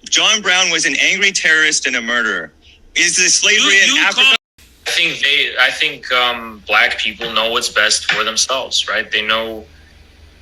John Brown was an angry terrorist and a murderer. Is the slavery in Africa? I think black people know what's best for themselves, right? They know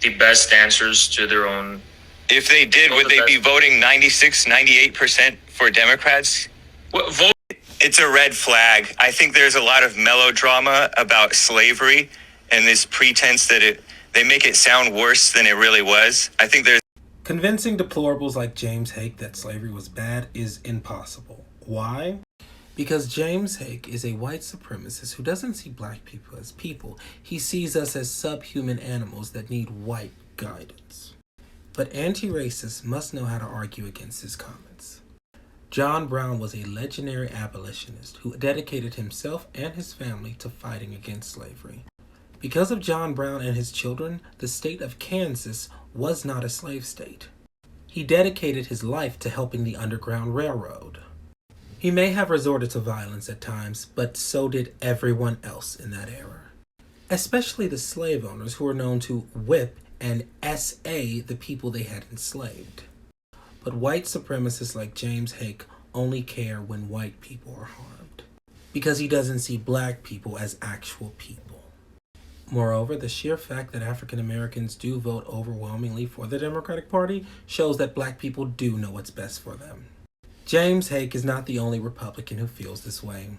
the best answers to their own. If they did, would they be voting 96, 98% for Democrats? Vote. It's a red flag. I think there's a lot of melodrama about slavery and this pretense that they make it sound worse than it really was. I think there's Convincing deplorables like James Hake that slavery was bad is impossible. Why? Because James Hake is a white supremacist who doesn't see black people as people. He sees us as subhuman animals that need white guidance. But anti-racists must know how to argue against his comments. John Brown was a legendary abolitionist who dedicated himself and his family to fighting against slavery. Because of John Brown and his children, the state of Kansas was not a slave state. He dedicated his life to helping the Underground Railroad. He may have resorted to violence at times, but so did everyone else in that era. Especially the slave owners who were known to whip and SA the people they had enslaved. But white supremacists like James Hake only care when white people are harmed, because he doesn't see black people as actual people. Moreover, the sheer fact that African Americans do vote overwhelmingly for the Democratic Party shows that black people do know what's best for them. James Hake is not the only Republican who feels this way.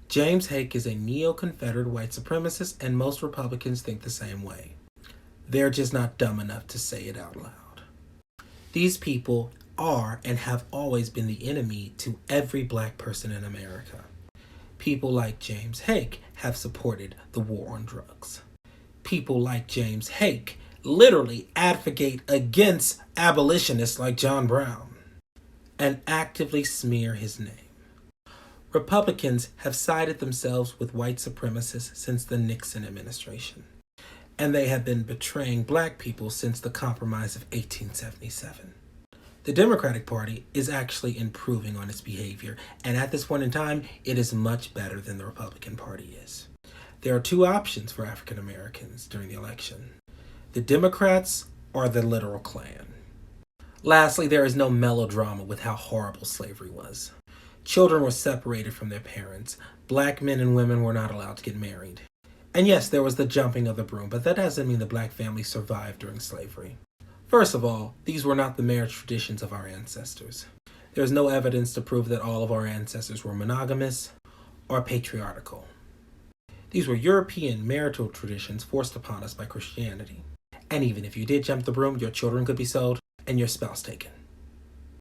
James Hake is a neo-Confederate white supremacist, and most Republicans think the same way. They're just not dumb enough to say it out loud. These people are and have always been the enemy to every black person in America. People like James Hake have supported the war on drugs. People like James Hake literally advocate against abolitionists like John Brown and actively smear his name. Republicans have sided themselves with white supremacists since the Nixon administration, and they have been betraying black people since the Compromise of 1877. The Democratic Party is actually improving on its behavior, and at this point in time, it is much better than the Republican Party is. There are two options for African Americans during the election: the Democrats or the literal Klan. Lastly, there is no melodrama with how horrible slavery was. Children were separated from their parents. Black men and women were not allowed to get married. And yes, there was the jumping of the broom, but that doesn't mean the black family survived during slavery. First of all, these were not the marriage traditions of our ancestors. There is no evidence to prove that all of our ancestors were monogamous or patriarchal. These were European marital traditions forced upon us by Christianity. And even if you did jump the broom, your children could be sold and your spouse taken.